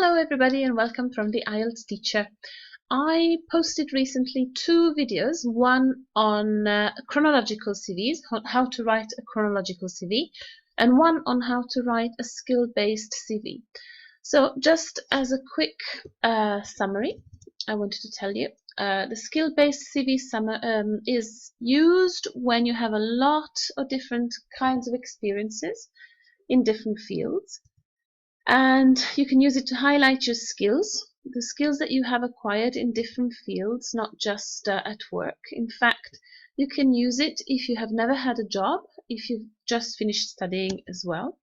Hello everybody and welcome from the IELTS teacher. I posted recently two videos, one on chronological CVs, how to write a chronological CV, and one on how to write a skill-based CV. So just as a quick summary, I wanted to tell you, the skill-based CV is used when you have a lot of different kinds of experiences in different fields. And you can use it to highlight your skills, the skills that you have acquired in different fields, not just at work. In fact, you can use it if you have never had a job, if you've just finished studying as well.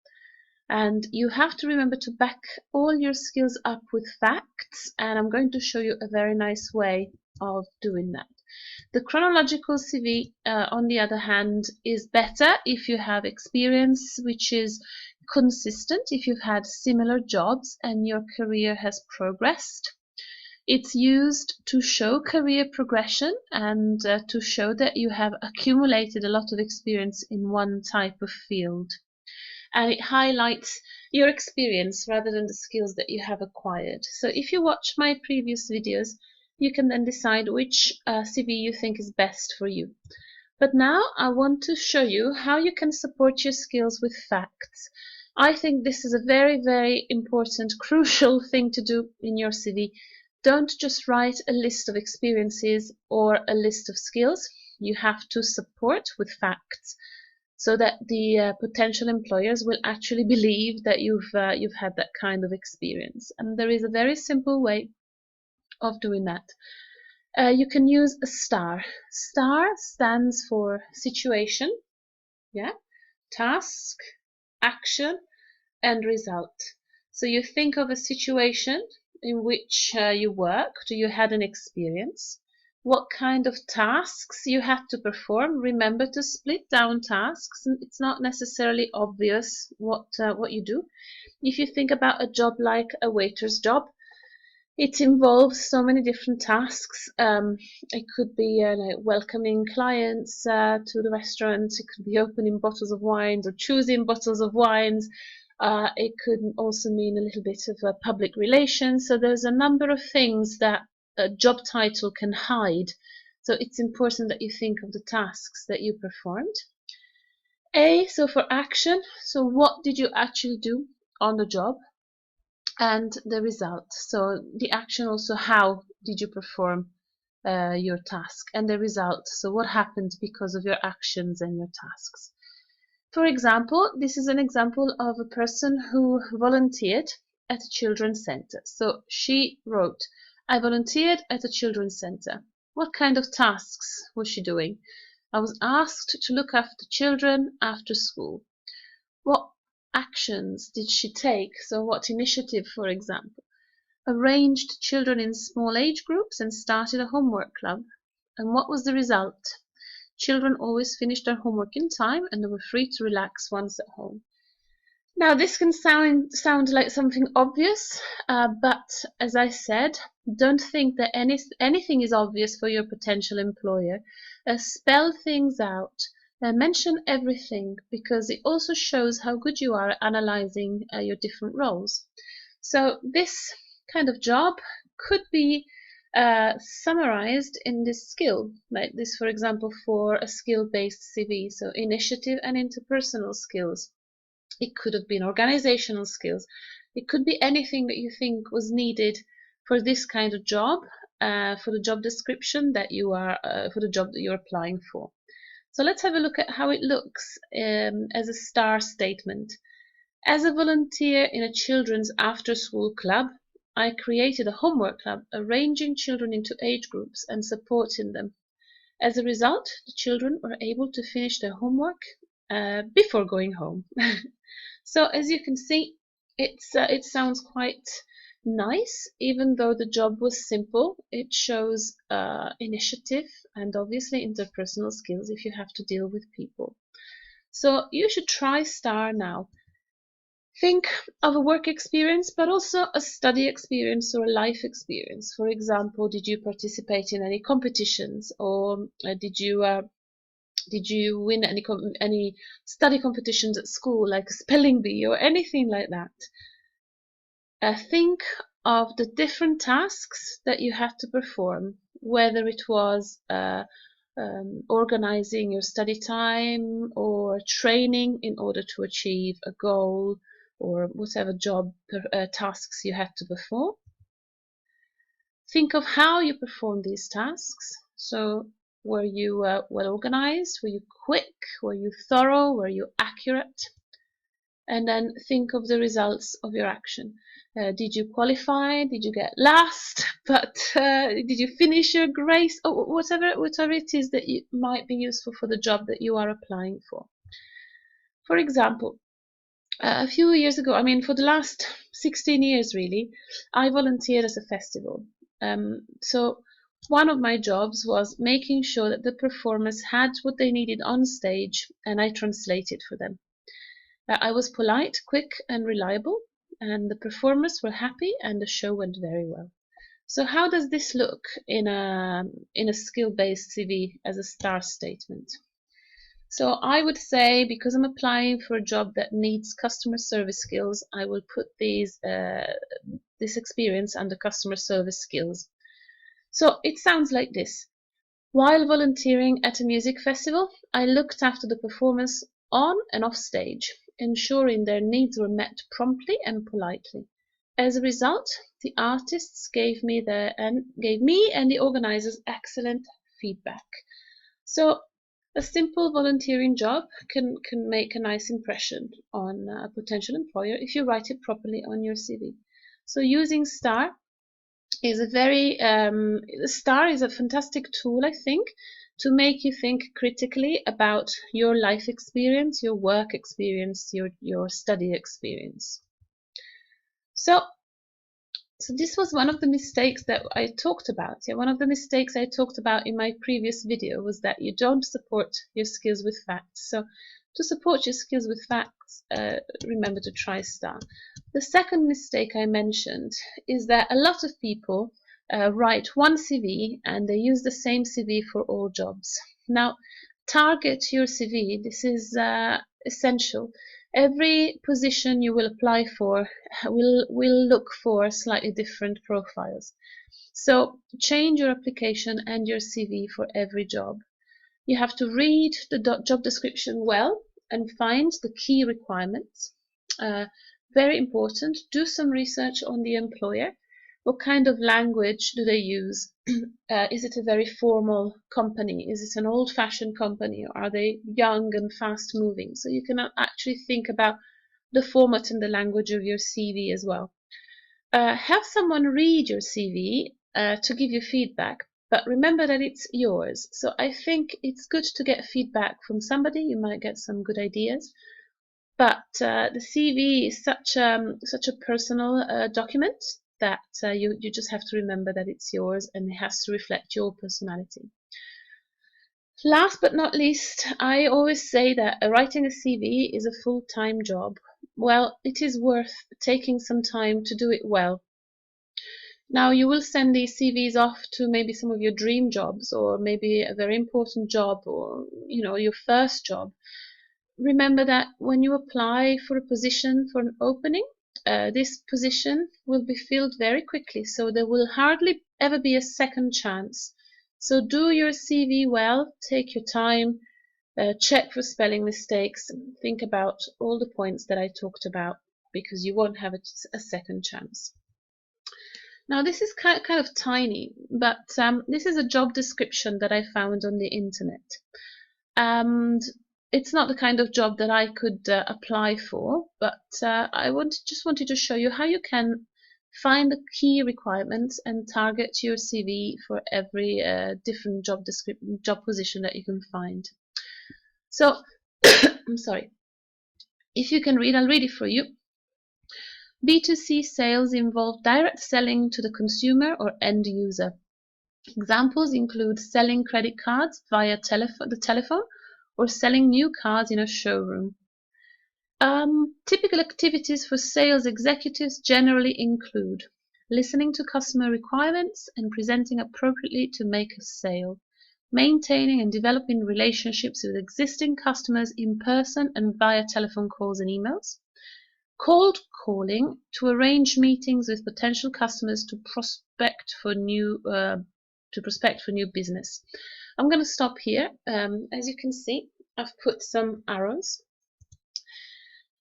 And you have to remember to back all your skills up with facts, and I'm going to show you a very nice way of doing that. The chronological CV, on the other hand, is better if you have experience which is consistent, if you've had similar jobs and your career has progressed. It's used to show career progression and to show that you have accumulated a lot of experience in one type of field. And it highlights your experience rather than the skills that you have acquired. So if you watch my previous videos, you can then decide which CV you think is best for you. But now I want to show you how you can support your skills with facts. I think this is a very, very important, crucial thing to do in your CV. Don't just write a list of experiences or a list of skills. You have to support with facts so that the potential employers will actually believe that you've had that kind of experience. And there is a very simple way of doing that. You can use a star. Star stands for situation, task, action, and result. So you think of a situation in which you worked, you had an experience, what kind of tasks you had to perform. Remember to split down tasks. It's not necessarily obvious what you do. If you think about a job like a waiter's job, it involves so many different tasks. It could be like welcoming clients to the restaurant. It could be opening bottles of wines or choosing bottles of wines. It could also mean a little bit of public relations. So there's a number of things that a job title can hide. So it's important that you think of the tasks that you performed. A, so for action. So what did you actually do on the job? And the result. So the action, also how did you perform your task, and the result. So what happened because of your actions and your tasks. For example, this is an example of a person who volunteered at a children's center. So she wrote, I volunteered at a children's center. What kind of tasks was she doing? I was asked to look after children after school. What actions did she take? So what initiative, for example? Arranged children in small age groups and started a homework club. And what was the result? Children always finished their homework in time and they were free to relax once at home. Now this can sound like something obvious, but as I said, don't think that anything is obvious for your potential employer. Spell things out. Mention everything, because it also shows how good you are at analyzing your different roles. So this kind of job could be summarized in this skill, like this, for example, for a skill-based CV. So initiative and interpersonal skills. It could have been organizational skills. It could be anything that you think was needed for this kind of job, for the job description that you are, for the job that you're applying for. So let's have a look at how it looks as a star statement. As a volunteer in a children's after-school club, I created a homework club arranging children into age groups and supporting them. As a result, the children were able to finish their homework before going home. So as you can see, it sounds quite nice, even though the job was simple. It shows initiative and obviously interpersonal skills if you have to deal with people. So you should try STAR now. Think of a work experience, but also a study experience or a life experience. For example, did you participate in any competitions, or did you win any study competitions at school, like a spelling bee or anything like that? Think of the different tasks that you had to perform, whether it was organizing your study time or training in order to achieve a goal or whatever job tasks you had to perform. Think of how you performed these tasks. So were you well organized? Were you quick? Were you thorough? Were you accurate? And then think of the results of your action. Did you qualify? Did you get last? But did you finish your grace? Or whatever it is that might be useful for the job that you are applying for. For example, a few years ago, I mean for the last 16 years really, I volunteered as a festival. So one of my jobs was making sure that the performers had what they needed on stage, and I translated for them. I was polite, quick and reliable, and the performers were happy and the show went very well. So how does this look in a skill-based CV as a STAR statement? So I would say, because I'm applying for a job that needs customer service skills, I will put this experience under customer service skills. So it sounds like this. While volunteering at a music festival, I looked after the performers on and off stage, ensuring their needs were met promptly and politely. As a result, the artists gave me and the organizers excellent feedback. So a simple volunteering job can make a nice impression on a potential employer if you write it properly on your CV. So using STAR is STAR is a fantastic tool, I think, to make you think critically about your life experience, your work experience, your study experience. So this was one of the mistakes that I talked about. Yeah, one of the mistakes I talked about in my previous video was that you don't support your skills with facts. So to support your skills with facts, remember to try STAR. The second mistake I mentioned is that a lot of people write one CV and they use the same CV for all jobs. Now, target your CV. This is essential. Every position you will apply for will look for slightly different profiles. So change your application and your CV for every job. You have to read the job description well and find the key requirements. Very important, do some research on the employer. What kind of language do they use? Is it a very formal company? Is it an old-fashioned company? Or are they young and fast-moving? So you can actually think about the format and the language of your CV as well. Have someone read your CV to give you feedback, but remember that it's yours. So I think it's good to get feedback from somebody. You might get some good ideas. But the CV is such a personal document that you just have to remember that it's yours and it has to reflect your personality. Last but not least, I always say that writing a CV is a full-time job. Well, it is worth taking some time to do it well. Now, you will send these CVs off to maybe some of your dream jobs, or maybe a very important job, or your first job. Remember that when you apply for a position, for an opening, this position will be filled very quickly, so there will hardly ever be a second chance. So do your CV well, take your time, check for spelling mistakes, and think about all the points that I talked about, because you won't have a second chance. Now this is kind of tiny, but this is a job description that I found on the internet. And it's not the kind of job that I could apply for, but I just wanted to show you how you can find the key requirements and target your CV for every different job position that you can find. So, I'm sorry. If you can read, I'll read it for you. B2C sales involve direct selling to the consumer or end user. Examples include selling credit cards via the telephone, or selling new cars in a showroom. Typical activities for sales executives generally include listening to customer requirements and presenting appropriately to make a sale, maintaining and developing relationships with existing customers in person and via telephone calls and emails, Cold calling to arrange meetings with potential customers to prospect for new business. I'm going to stop here. As you can see, I've put some arrows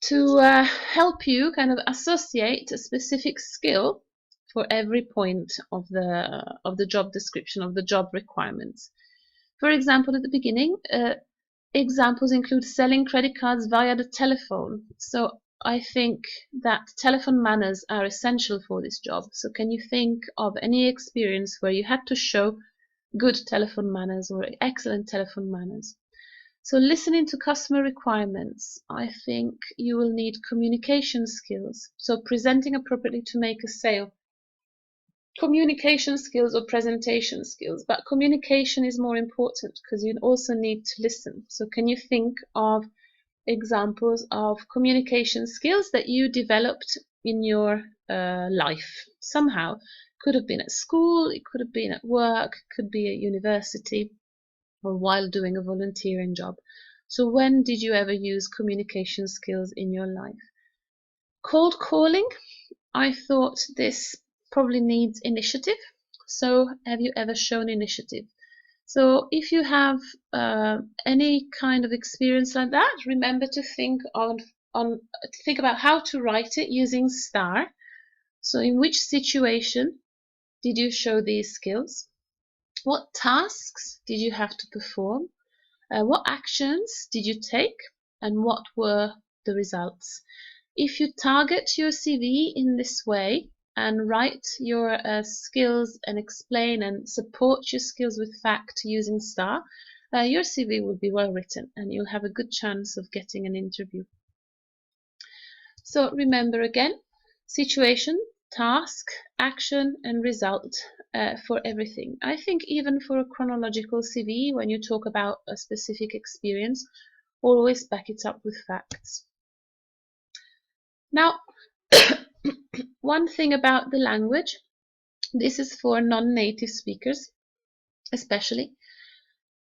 to help you kind of associate a specific skill for every point of the job description, of the job requirements. For example, at the beginning, examples include selling credit cards via the telephone. So I think that telephone manners are essential for this job. So can you think of any experience where you had to show good telephone manners or excellent telephone manners? So listening to customer requirements, I think you will need communication skills. So presenting appropriately to make a sale. Communication skills or presentation skills, but communication is more important because you also need to listen. So can you think of examples of communication skills that you developed in your life somehow? Could have been at school, it could have been at work, could be at university, or while doing a volunteering job. So when did you ever use communication skills in your life? Cold calling, I thought this probably needs initiative. So have you ever shown initiative? So if you have any kind of experience like that, remember to think about how to write it using STAR. So in which situation did you show these skills? What tasks did you have to perform? What actions did you take? And what were the results? If you target your CV in this way and write your skills and explain and support your skills with fact using STAR, your CV will be well written and you'll have a good chance of getting an interview. So remember again, situation, task, action and result for everything. I think even for a chronological CV, when you talk about a specific experience, always back it up with facts. Now, one thing about the language, this is for non-native speakers especially.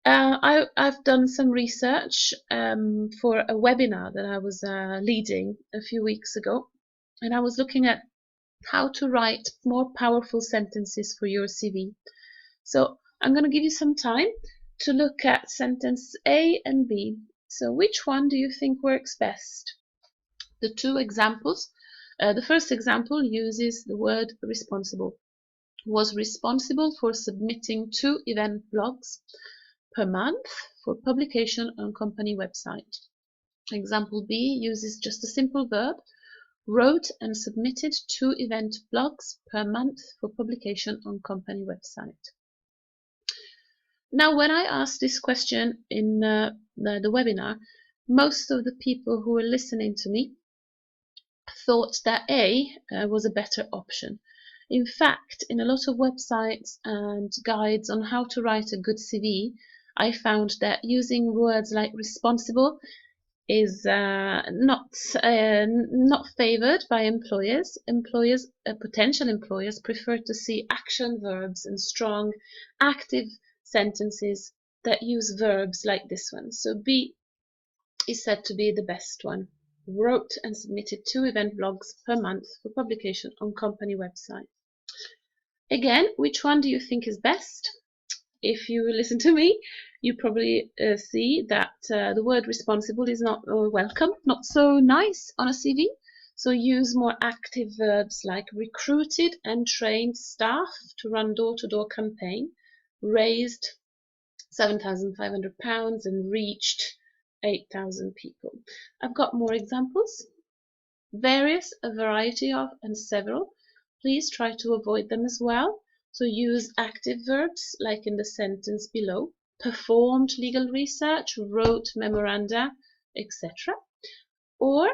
I've done some research for a webinar that I was leading a few weeks ago, and I was looking at how to write more powerful sentences for your CV. So I'm going to give you some time to look at sentence A and B. So which one do you think works best? The two examples. The first example uses the word responsible. Was responsible for submitting 2 event blogs per month for publication on company website. Example B uses just a simple verb. Wrote and submitted 2 event blogs per month for publication on company website. Now, when I asked this question in the webinar, most of the people who were listening to me thought that A was a better option. In fact, in a lot of websites and guides on how to write a good CV, I found that using words like responsible is not favored by employers. Potential employers prefer to see action verbs and strong, active sentences that use verbs like this one. So B is said to be the best one. Wrote and submitted 2 event blogs per month for publication on company website. Again, which one do you think is best? If you listen to me, you probably see that the word responsible is not welcome, not so nice on a CV. So use more active verbs like recruited and trained staff to run door-to-door campaign, raised £7,500 and reached 8,000 people. I've got more examples. Various, a variety of, and several. Please try to avoid them as well. So use active verbs like in the sentence below. Performed legal research, wrote memoranda, etc. Or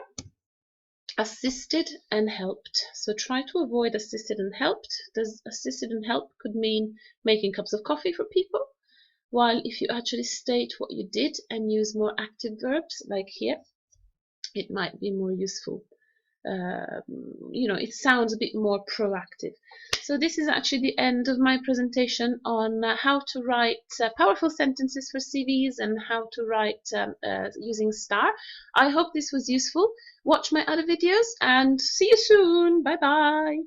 assisted and helped. So try to avoid assisted and helped. Assisted and helped could mean making cups of coffee for people. While if you actually state what you did and use more active verbs like here, it might be more useful. it sounds a bit more proactive. So this is actually the end of my presentation on how to write powerful sentences for CVs and how to write using STAR. I hope this was useful. Watch my other videos and see you soon. Bye bye.